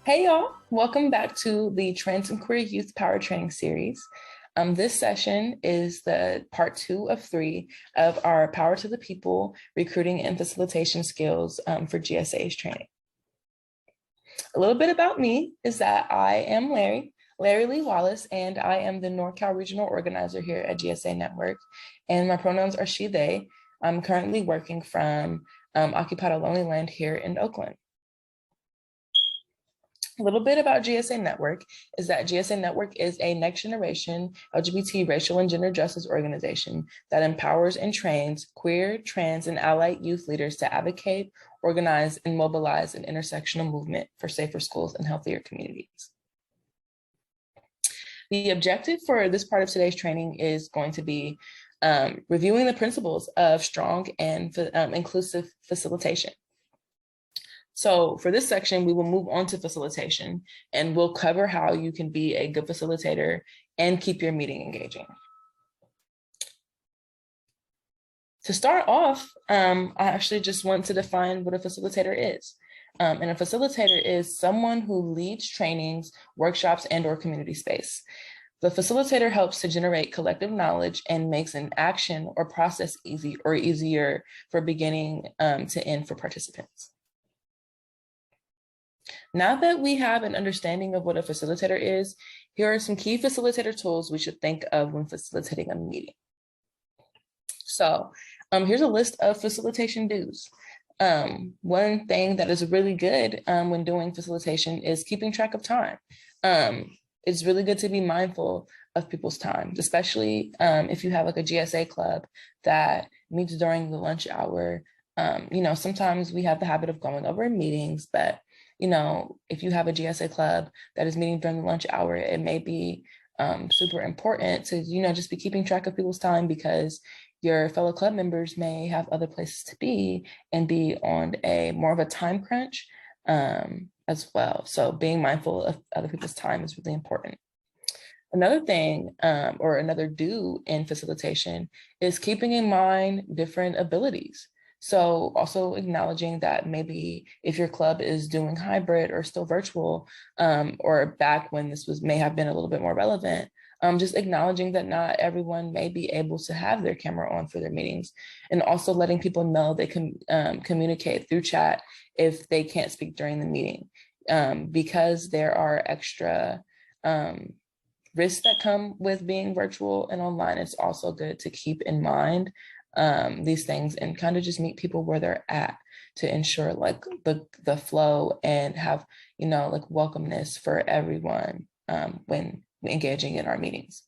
Hey y'all, welcome back to the Trans and Queer Youth Power Training Series. This session is the part 2 of 3 of our Power to the People recruiting and facilitation skills for GSAs training. A little bit about me is that I am Larry Lee Wallace, and I am the NorCal Regional Organizer here at GSA Network, and my pronouns are she, they. I'm currently working from Occupied Lonely Land here in Oakland. A little bit about GSA Network is that GSA Network is a next generation LGBT racial and gender justice organization that empowers and trains queer, trans, and allied youth leaders to advocate, organize, and mobilize an intersectional movement for safer schools and healthier communities. The objective for this part of today's training is going to be reviewing the principles of strong and inclusive facilitation. So for this section, we will move on to facilitation, and we'll cover how you can be a good facilitator and keep your meeting engaging. To start off, I actually just want to define what a facilitator is. And a facilitator is someone who leads trainings, workshops, and/or community space. The facilitator helps to generate collective knowledge and makes an action or process easier for beginning to end for participants. Now that we have an understanding of what a facilitator is, here are some key facilitator tools we should think of when facilitating a meeting. So here's a list of facilitation do's. One thing that is really good when doing facilitation is keeping track of time. It's really good to be mindful of people's time, especially if you have like a GSA club that meets during the lunch hour. Sometimes we have the habit of going over meetings, but if you have a GSA club that is meeting during the lunch hour, it may be super important to, just be keeping track of people's time, because your fellow club members may have other places to be and be on more of a time crunch as well. So being mindful of other people's time is really important. Another thing or another do in facilitation is keeping in mind different abilities. So also acknowledging that maybe if your club is doing hybrid or still virtual, or back when this may have been a little bit more relevant, just acknowledging that not everyone may be able to have their camera on for their meetings, and also letting people know they can communicate through chat if they can't speak during the meeting, because there are extra risks that come with being virtual and online. It's also good to keep in mind these things and kind of just meet people where they're at to ensure like the flow and have, like welcomeness for everyone when engaging in our meetings.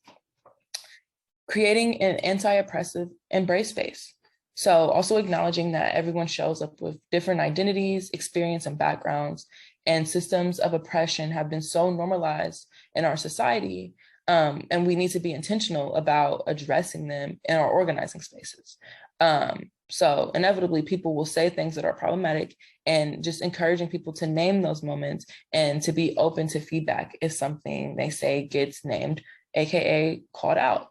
Creating an anti-oppressive embrace space. So also acknowledging that everyone shows up with different identities, experience, and backgrounds, and systems of oppression have been so normalized in our society. And we need to be intentional about addressing them in our organizing spaces. So inevitably, people will say things that are problematic, and just encouraging people to name those moments and to be open to feedback if something they say gets named, AKA called out.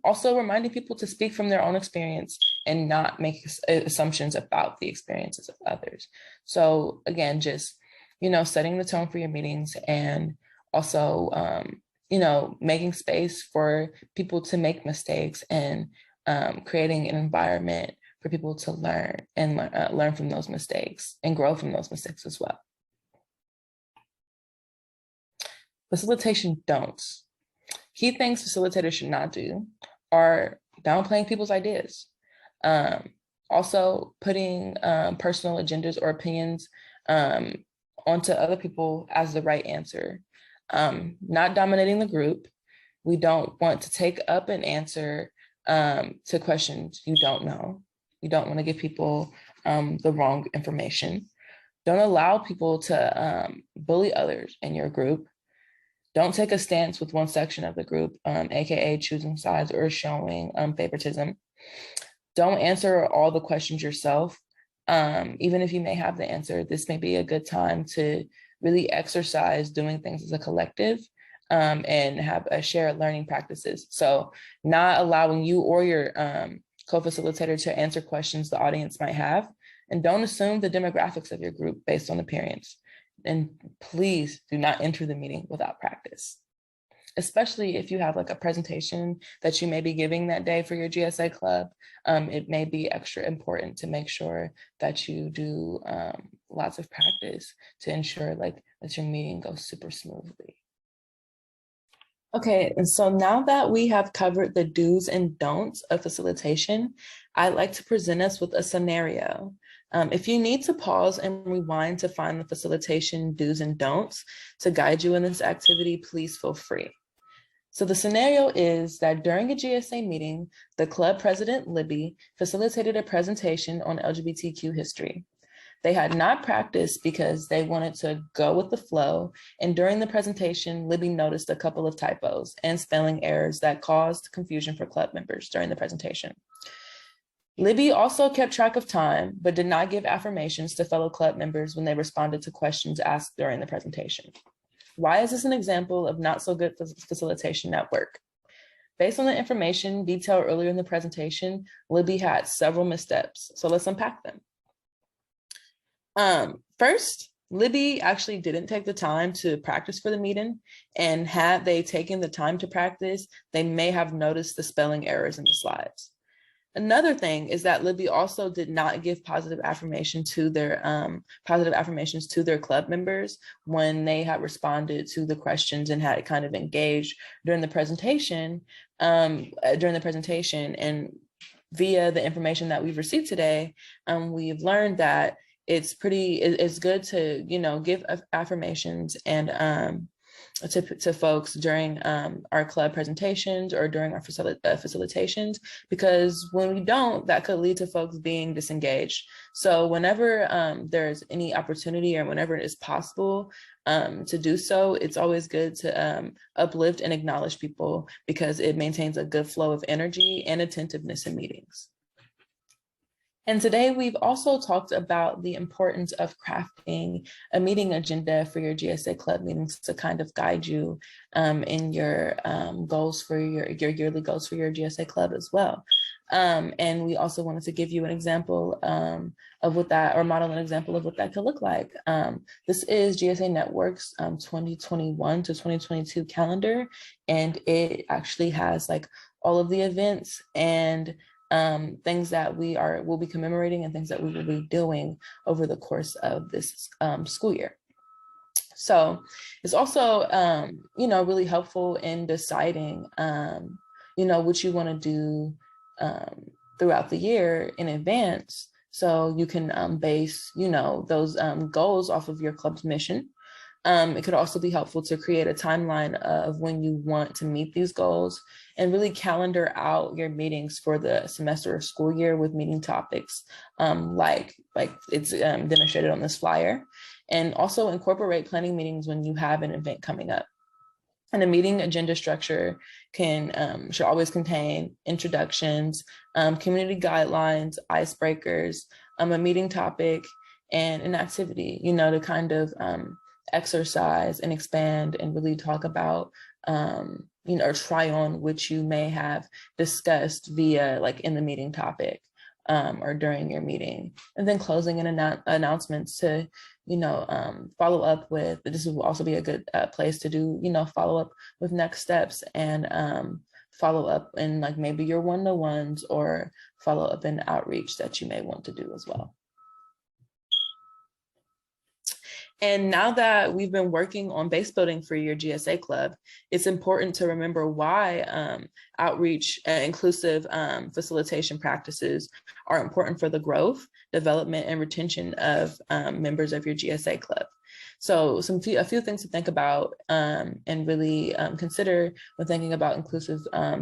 Also reminding people to speak from their own experience and not make assumptions about the experiences of others. So again, just, setting the tone for your meetings, and also, making space for people to make mistakes, and creating an environment for people to learn and learn from those mistakes and grow from those mistakes as well. Facilitation don'ts. Key things facilitators should not do are downplaying people's ideas. Also putting personal agendas or opinions onto other people as the right answer. Not dominating the group. We don't want to take up an answer to questions you don't know. You don't want to give people the wrong information. Don't allow people to bully others in your group. Don't take a stance with one section of the group, AKA choosing sides or showing favoritism. Don't answer all the questions yourself. Even if you may have the answer, this may be a good time to really exercise doing things as a collective and have a shared learning practices. So not allowing you or your co-facilitator to answer questions the audience might have, and don't assume the demographics of your group based on appearance. and please do not enter the meeting without practice, especially if you have like a presentation that you may be giving that day for your GSA club. It may be extra important to make sure that you do lots of practice to ensure like that your meeting goes super smoothly. Okay, and so now that we have covered the do's and don'ts of facilitation, I'd like to present us with a scenario. If you need to pause and rewind to find the facilitation do's and don'ts to guide you in this activity, please feel free. So the scenario is that during a GSA meeting, the club president, Libby, facilitated a presentation on LGBTQ history. They had not practiced because they wanted to go with the flow. And during the presentation, Libby noticed a couple of typos and spelling errors that caused confusion for club members during the presentation. Libby also kept track of time, but did not give affirmations to fellow club members when they responded to questions asked during the presentation. Why is this an example of not so good facilitation at work? Based on the information detailed earlier in the presentation, Libby had several missteps. So let's unpack them. First, Libby actually didn't take the time to practice for the meeting, and had they taken the time to practice, they may have noticed the spelling errors in the slides. Another thing is that Libby also did not give positive affirmations to their club members when they had responded to the questions and had kind of engaged during the presentation. And via the information that we've received today, we've learned that it's good to, give affirmations and to folks during our club presentations or during our facilitations, because when we don't, that could lead to folks being disengaged. So whenever there's any opportunity or whenever it is possible to do so, it's always good to uplift and acknowledge people, because it maintains a good flow of energy and attentiveness in meetings. And today we've also talked about the importance of crafting a meeting agenda for your GSA club meetings to kind of guide you in your goals for your yearly goals for your GSA club as well. And we also wanted to give you an example of what that, or model an example of what that could look like. This is GSA Network's 2021 to 2022 calendar, and it actually has like all of the events and things that we'll be commemorating and things that we will be doing over the course of this school year. So it's also, really helpful in deciding, what you want to do throughout the year in advance. So you can base, those goals off of your club's mission. It could also be helpful to create a timeline of when you want to meet these goals and really calendar out your meetings for the semester or school year with meeting topics like it's demonstrated on this flyer, and also incorporate planning meetings when you have an event coming up. And a meeting agenda structure should always contain introductions, community guidelines, icebreakers, a meeting topic, and an activity, to kind of exercise and expand and really talk about, or try on which you may have discussed via like in the meeting topic or during your meeting. And then closing and announcements to, follow up with, this will also be a good place to do, follow up with next steps and follow up in like maybe your one-to-ones or follow up in outreach that you may want to do as well. And now that we've been working on base building for your GSA club, it's important to remember why outreach and inclusive facilitation practices are important for the growth, development, and retention of members of your GSA club. So a few things to think about and really consider when thinking about inclusive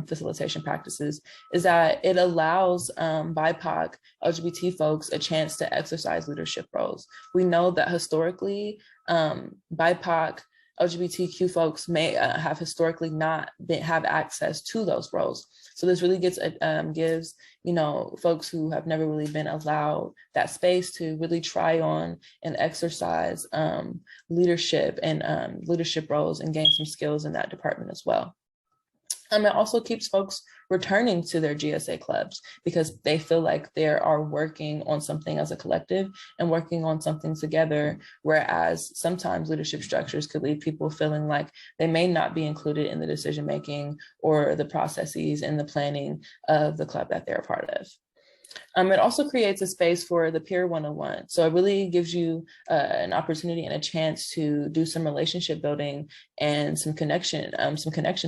facilitation practices is that it allows BIPOC LGBT folks a chance to exercise leadership roles. We know that historically, BIPOC LGBTQ folks may have historically not have access to those roles. So this really gives folks who have never really been allowed that space to really try on and exercise leadership and leadership roles and gain some skills in that department as well. It also keeps folks returning to their GSA clubs because they feel like they are working on something as a collective and working on something together, whereas sometimes leadership structures could leave people feeling like they may not be included in the decision-making or the processes and the planning of the club that they're a part of. It also creates a space for the peer one-on-one. So it really gives you an opportunity and a chance to do some relationship building and some connection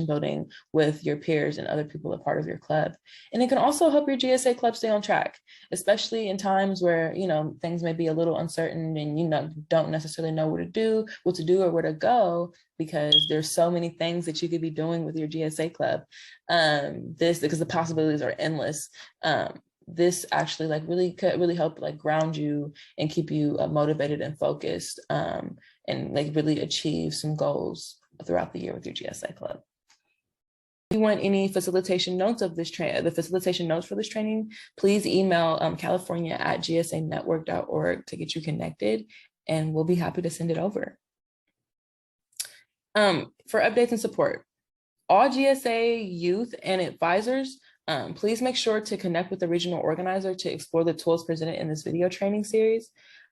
building with your peers and other people a part of your club. And it can also help your GSA club stay on track, especially in times where, you know, things may be a little uncertain and you don't necessarily know what to do or where to go, because there's so many things that you could be doing with your GSA club. Because the possibilities are endless. This actually could really help ground you and keep you motivated and focused, and really achieve some goals throughout the year with your GSA club. If you want any facilitation notes of this the facilitation notes for this training, please email california@gsanetwork.org to get you connected, and we'll be happy to send it over. For updates and support, all GSA youth and advisors, please make sure to connect with the regional organizer to explore the tools presented in this video training series.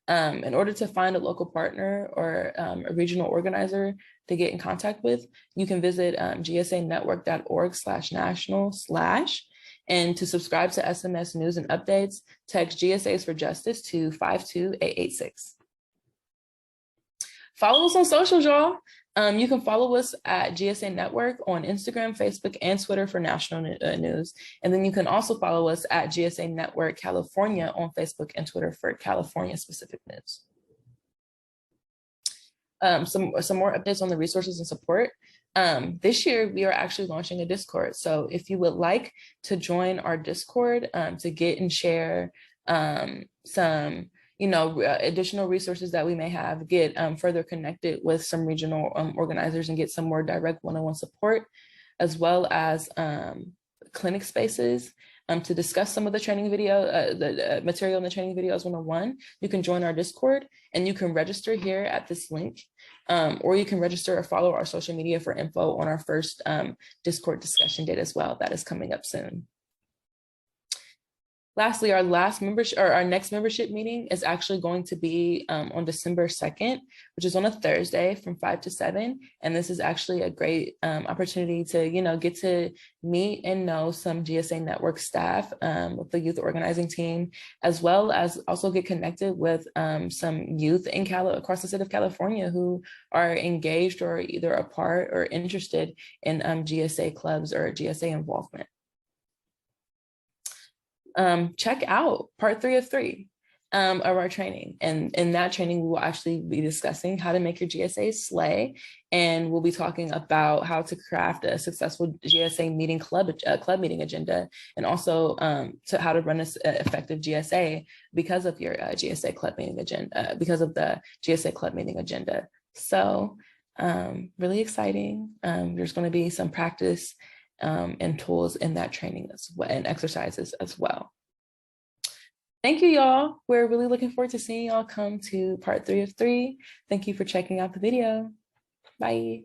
In order to find a local partner or a regional organizer to get in contact with, you can visit gsanetwork.org/national/ and to subscribe to SMS news and updates, text GSAs for Justice to 52886. Follow us on socials, y'all. You can follow us at GSA Network on Instagram, Facebook, and Twitter for national news. And then you can also follow us at GSA Network California on Facebook and Twitter for California specific news. Some more updates on the resources and support. This year, we are actually launching a Discord. So if you would like to join our Discord to get and share some additional resources that we may have, get further connected with some regional organizers and get some more direct one-on-one support, as well as clinic spaces to discuss some of the training video, the material in the training videos one-on-one. You can join our Discord and you can register here at this link, or you can register or follow our social media for info on our first Discord discussion date as well. That is coming up soon. Lastly, our next membership meeting is actually going to be on December 2nd, which is on a Thursday from 5 to 7. And this is actually a great opportunity to, get to meet and know some GSA Network staff with the youth organizing team, as well as also get connected with some youth across the state of California who are engaged or either a part or interested in GSA clubs or GSA involvement. Check out part 3 of 3 of our training. And in that training, we will actually be discussing how to make your GSA slay. And we'll be talking about how to craft a successful GSA meeting club meeting agenda, and also how to run an effective GSA because of your GSA club meeting agenda, because of the GSA club meeting agenda. So really exciting. There's going to be some practice and tools in that training as well, and exercises as well. Thank you, y'all. We're really looking forward to seeing y'all come to part 3 of 3. Thank you for checking out the video. Bye.